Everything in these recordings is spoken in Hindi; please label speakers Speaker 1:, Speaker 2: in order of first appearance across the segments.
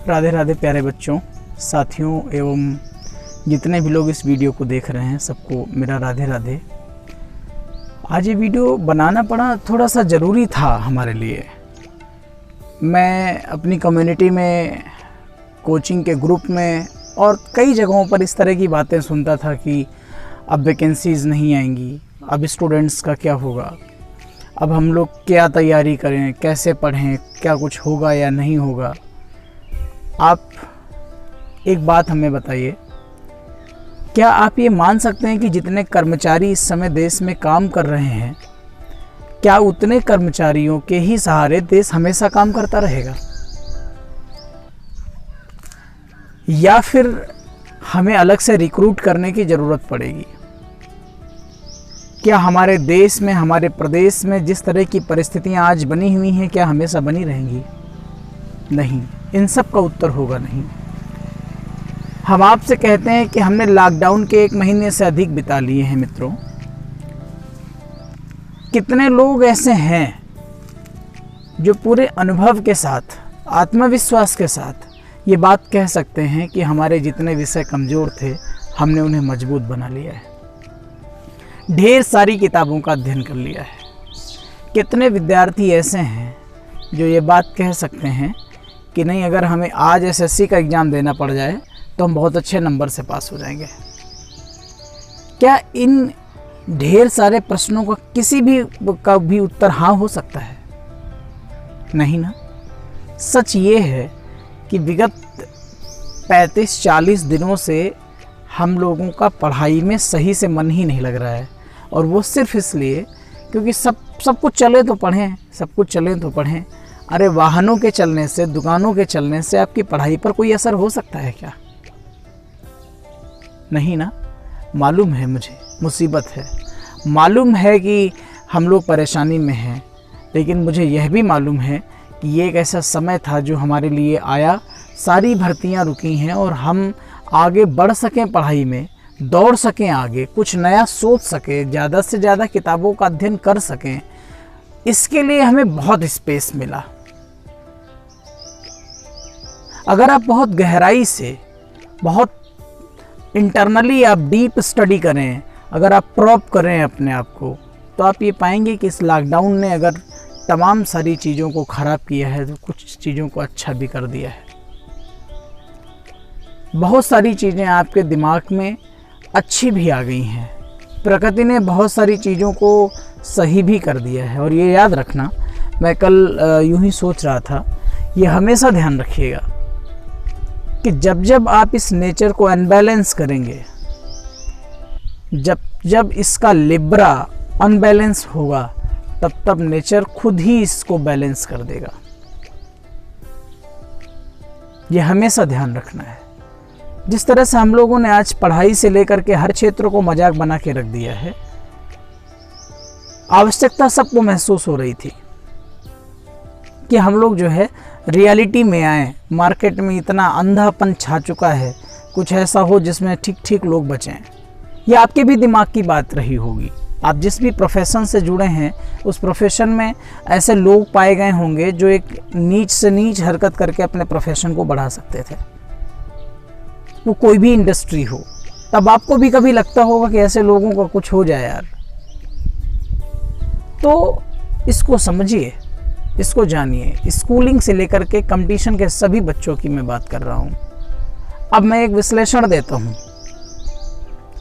Speaker 1: राधे राधे प्यारे बच्चों, साथियों एवं जितने भी लोग इस वीडियो को देख रहे हैं सबको मेरा राधे राधे। आज ये वीडियो बनाना पड़ा, थोड़ा सा ज़रूरी था हमारे लिए। मैं अपनी कम्युनिटी में, कोचिंग के ग्रुप में और कई जगहों पर इस तरह की बातें सुनता था कि अब वैकेंसीज़ नहीं आएंगी, अब स्टूडेंट्स का क्या होगा, अब हम लोग क्या तैयारी करें, कैसे पढ़ें, क्या कुछ होगा या नहीं होगा। आप एक बात हमें बताइए, क्या आप ये मान सकते हैं कि जितने कर्मचारी इस समय देश में काम कर रहे हैं, क्या उतने कर्मचारियों के ही सहारे देश हमेशा काम करता रहेगा, या फिर हमें अलग से रिक्रूट करने की ज़रूरत पड़ेगी? क्या हमारे देश में, हमारे प्रदेश में जिस तरह की परिस्थितियां आज बनी हुई हैं, क्या हमेशा बनी रहेंगी? नहीं, इन सब का उत्तर होगा नहीं। हम आपसे कहते हैं कि हमने लॉकडाउन के 1 महीने से अधिक बिता लिए हैं मित्रों। कितने लोग ऐसे हैं जो पूरे अनुभव के साथ, आत्मविश्वास के साथ ये बात कह सकते हैं कि हमारे जितने विषय कमज़ोर थे हमने उन्हें मजबूत बना लिया है, ढेर सारी किताबों का अध्ययन कर लिया है। कितने विद्यार्थी ऐसे हैं जो ये बात कह सकते हैं कि नहीं, अगर हमें आज एसएससी का एग्ज़ाम देना पड़ जाए तो हम बहुत अच्छे नंबर से पास हो जाएंगे। क्या इन ढेर सारे प्रश्नों का किसी भी उत्तर हाँ हो सकता है? नहीं ना। सच ये है कि विगत 35-40 दिनों से हम लोगों का पढ़ाई में सही से मन ही नहीं लग रहा है, और वो सिर्फ इसलिए क्योंकि सब कुछ चले तो पढ़ें, सब कुछ चले तो पढ़ें। अरे वाहनों के चलने से, दुकानों के चलने से आपकी पढ़ाई पर कोई असर हो सकता है क्या? नहीं ना। मालूम है मुझे मुसीबत है, मालूम है कि हम लोग परेशानी में हैं, लेकिन मुझे यह भी मालूम है कि ये एक ऐसा समय था जो हमारे लिए आया। सारी भर्तियां रुकी हैं और हम आगे बढ़ सकें, पढ़ाई में दौड़ सकें, आगे कुछ नया सोच सकें, ज़्यादा से ज़्यादा किताबों का अध्ययन कर सकें, इसके लिए हमें बहुत स्पेस मिला। अगर आप बहुत गहराई से, बहुत इंटरनली आप डीप स्टडी करें, अगर आप प्रॉप करें अपने आप को, तो आप ये पाएंगे कि इस लॉकडाउन ने अगर तमाम सारी चीज़ों को ख़राब किया है तो कुछ चीज़ों को अच्छा भी कर दिया है। बहुत सारी चीज़ें आपके दिमाग में अच्छी भी आ गई हैं। प्रकृति ने बहुत सारी चीज़ों को सही भी कर दिया है। और ये याद रखना, मैं कल यूं ही सोच रहा था, ये हमेशा ध्यान रखिएगा कि जब जब आप इस नेचर को अनबैलेंस करेंगे, जब इसका लिब्रा अनबैलेंस होगा, तब नेचर खुद ही इसको बैलेंस कर देगा। ये हमेशा ध्यान रखना है। जिस तरह से हम लोगों ने आज पढ़ाई से लेकर के हर क्षेत्र को मजाक बना के रख दिया है, आवश्यकता सबको महसूस हो रही थी कि हम लोग जो है रियलिटी में आए। मार्केट में इतना अंधापन छा चुका है, कुछ ऐसा हो जिसमें ठीक ठीक लोग बचें। ये आपके भी दिमाग की बात रही होगी। आप जिस भी प्रोफेशन से जुड़े हैं, उस प्रोफेशन में ऐसे लोग पाए गए होंगे जो एक नीच से नीच हरकत करके अपने प्रोफेशन को बढ़ा सकते थे। वो कोई भी इंडस्ट्री हो, तब आपको भी कभी लगता होगा कि ऐसे लोगों का कुछ हो जाए यार। तो इसको समझिए, इसको जानिए। स्कूलिंग से लेकर के कंपटीशन के सभी बच्चों की मैं बात कर रहा हूँ। अब मैं एक विश्लेषण देता हूँ,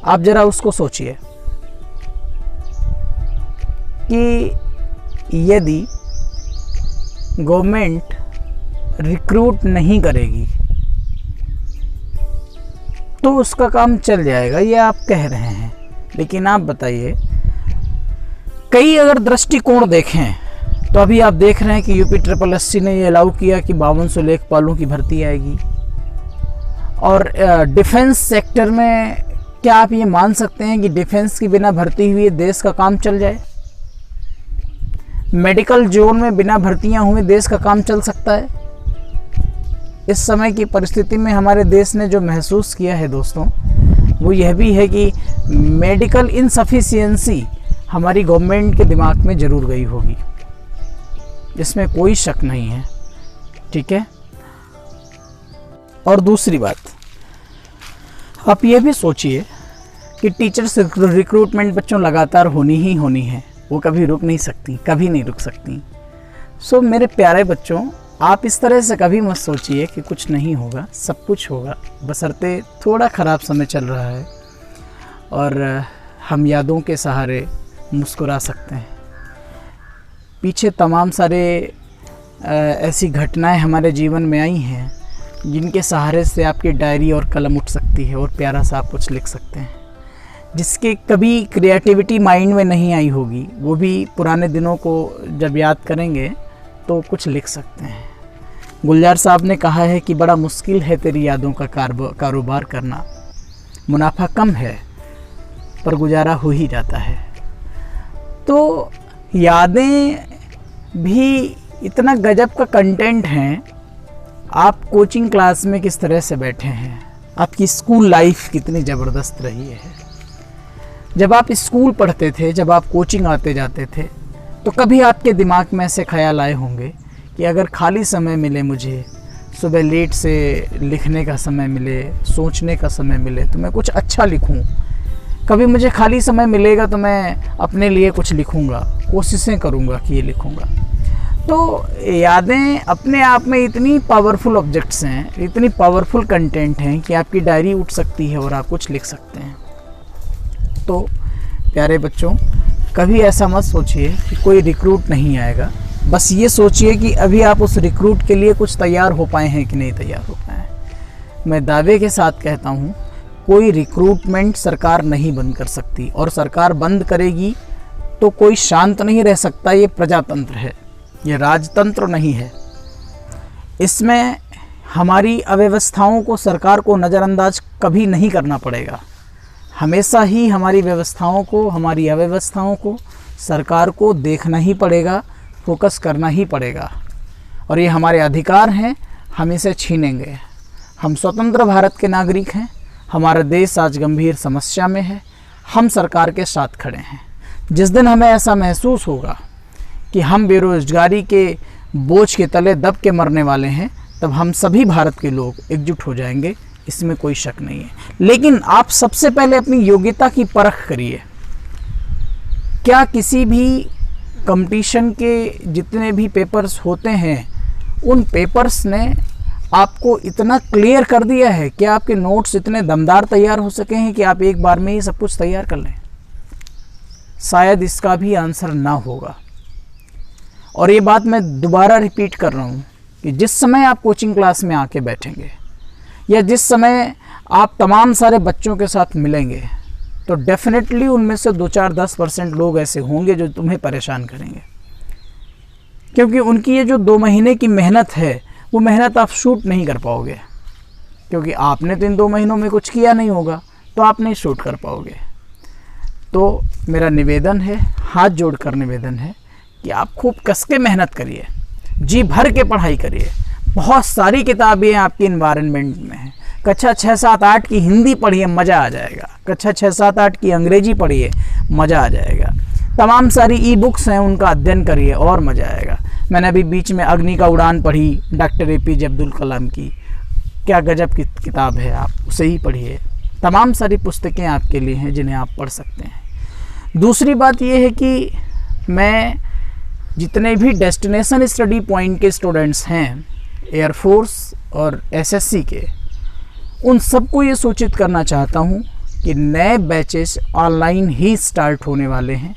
Speaker 1: आप जरा उसको सोचिए कि यदि गवर्नमेंट रिक्रूट नहीं करेगी तो उसका काम चल जाएगा, ये आप कह रहे हैं। लेकिन आप बताइए, कई अगर दृष्टिकोण देखें तो अभी आप देख रहे हैं कि यूपी SSSC ने ये अलाउ किया कि 5200 लेखपालों की भर्ती आएगी। और डिफेंस सेक्टर में क्या आप ये मान सकते हैं कि डिफेंस की बिना भर्ती हुए देश का काम चल जाए? मेडिकल जोन में बिना भर्तियां हुए देश का काम चल सकता है? इस समय की परिस्थिति में हमारे देश ने जो महसूस किया है दोस्तों, वो यह भी है कि मेडिकल इनसफिशिएंसी हमारी गवर्नमेंट के दिमाग में ज़रूर गई होगी, इसमें कोई शक नहीं है। ठीक है, और दूसरी बात, आप ये भी सोचिए कि टीचर्स रिक्रूटमेंट बच्चों लगातार होनी ही होनी है, वो कभी रुक नहीं सकती, कभी नहीं रुक सकती। सो मेरे प्यारे बच्चों, आप इस तरह से कभी मत सोचिए कि कुछ नहीं होगा, सब कुछ होगा, बशर्ते थोड़ा ख़राब समय चल रहा है और हम यादों के सहारे मुस्कुरा सकते हैं। पीछे तमाम सारे ऐसी घटनाएं हमारे जीवन में आई हैं जिनके सहारे से आपकी डायरी और कलम उठ सकती है और प्यारा सा आप कुछ लिख सकते हैं, जिसके कभी क्रिएटिविटी माइंड में नहीं आई होगी, वो भी पुराने दिनों को जब याद करेंगे तो कुछ लिख सकते हैं। गुलजार साहब ने कहा है कि बड़ा मुश्किल है तेरी यादों का कारोबार करना, मुनाफा कम है पर गुजारा हो ही जाता है। तो यादें भी इतना गजब का कंटेंट हैं। आप कोचिंग क्लास में किस तरह से बैठे हैं, आपकी स्कूल लाइफ कितनी ज़बरदस्त रही है। जब आप स्कूल पढ़ते थे, जब आप कोचिंग आते जाते थे, तो कभी आपके दिमाग में ऐसे ख्याल आए होंगे कि अगर खाली समय मिले, मुझे सुबह लेट से लिखने का समय मिले, सोचने का समय मिले, तो मैं कुछ अच्छा लिखूं। कभी मुझे खाली समय मिलेगा तो मैं अपने लिए कुछ लिखूंगा, कोशिशें करूंगा कि ये लिखूंगा। तो यादें अपने आप में इतनी पावरफुल ऑब्जेक्ट्स हैं, इतनी पावरफुल कंटेंट हैं कि आपकी डायरी उठ सकती है और आप कुछ लिख सकते हैं। तो प्यारे बच्चों, कभी ऐसा मत सोचिए कि कोई रिक्रूट नहीं आएगा। बस ये सोचिए कि अभी आप उस रिक्रूट के लिए कुछ तैयार हो पाए हैं कि नहीं तैयार हो पाए हैं। मैं दावे के साथ कहता हूँ, कोई रिक्रूटमेंट सरकार नहीं बंद कर सकती, और सरकार बंद करेगी तो कोई शांत नहीं रह सकता। ये प्रजातंत्र है, ये राजतंत्र नहीं है। इसमें हमारी अव्यवस्थाओं को सरकार को नज़रअंदाज कभी नहीं करना पड़ेगा। हमेशा ही हमारी व्यवस्थाओं को, हमारी अव्यवस्थाओं को सरकार को देखना ही पड़ेगा, फोकस करना ही पड़ेगा। और ये हमारे अधिकार हैं, हम इसे छीनेंगे। हम स्वतंत्र भारत के नागरिक हैं, हमारा देश आज गंभीर समस्या में है, हम सरकार के साथ खड़े हैं। जिस दिन हमें ऐसा महसूस होगा कि हम बेरोजगारी के बोझ के तले दब के मरने वाले हैं, तब हम सभी भारत के लोग एकजुट हो जाएंगे, इसमें कोई शक नहीं है। लेकिन आप सबसे पहले अपनी योग्यता की परख करिए। क्या किसी भी कंपटीशन के जितने भी पेपर्स होते हैं, उन पेपर्स ने आपको इतना क्लियर कर दिया है? क्या आपके नोट्स इतने दमदार तैयार हो सके हैं कि आप एक बार में ही सब कुछ तैयार कर लें? शायद इसका भी आंसर ना होगा। और ये बात मैं दोबारा रिपीट कर रहा हूँ कि जिस समय आप कोचिंग क्लास में आके बैठेंगे या जिस समय आप तमाम सारे बच्चों के साथ मिलेंगे, तो डेफिनेटली उनमें से 2-4-10% लोग ऐसे होंगे जो तुम्हें परेशान करेंगे, क्योंकि उनकी ये जो 2 महीने की मेहनत है, वो मेहनत आप शूट नहीं कर पाओगे, क्योंकि आपने तो इन 2 महीनों में कुछ किया नहीं होगा, तो आप नहीं शूट कर पाओगे। तो मेरा निवेदन है, हाथ जोड़कर निवेदन है कि आप खूब कस के मेहनत करिए, जी भर के पढ़ाई करिए। बहुत सारी किताबें आपकी इन्वायरमेंट में हैं। कक्षा 6, 7, 8 की हिंदी पढ़िए, मज़ा आ जाएगा। कक्षा 6, 7, 8 की अंग्रेजी पढ़िए, मज़ा आ जाएगा। तमाम सारी ई बुक्स हैं, उनका अध्ययन करिए और मज़ा आएगा। मैंने अभी बीच में अग्नि का उड़ान पढ़ी, डॉक्टर APJ अब्दुल कलाम की, क्या गजब की किताब है, आप उसे ही पढ़िए। तमाम सारी पुस्तकें आपके लिए हैं जिन्हें आप पढ़ सकते हैं। दूसरी बात यह है कि मैं जितने भी डेस्टिनेशन स्टडी पॉइंट के स्टूडेंट्स हैं, एयरफोर्स और SSC के, उन सबको ये सूचित करना चाहता हूँ कि नए बैचेस ऑनलाइन ही स्टार्ट होने वाले हैं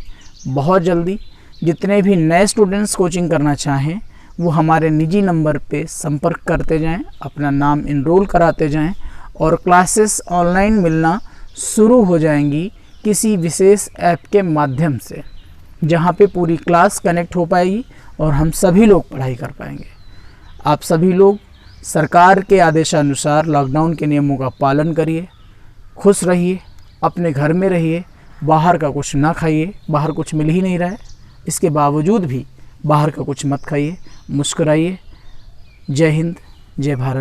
Speaker 1: बहुत जल्दी। जितने भी नए स्टूडेंट्स कोचिंग करना चाहें, वो हमारे निजी नंबर पे संपर्क करते जाएं, अपना नाम इनरोल कराते जाएं, और क्लासेस ऑनलाइन मिलना शुरू हो जाएंगी किसी विशेष ऐप के माध्यम से, जहाँ पे पूरी क्लास कनेक्ट हो पाएगी और हम सभी लोग पढ़ाई कर पाएंगे। आप सभी लोग सरकार के आदेशानुसार लॉकडाउन के नियमों का पालन करिए, खुश रहिए, अपने घर में रहिए, बाहर का कुछ ना खाइए। बाहर कुछ मिल ही नहीं रहा है, इसके बावजूद भी बाहर का कुछ मत खाइए, मुस्कुराइए। जय हिंद, जय भारत।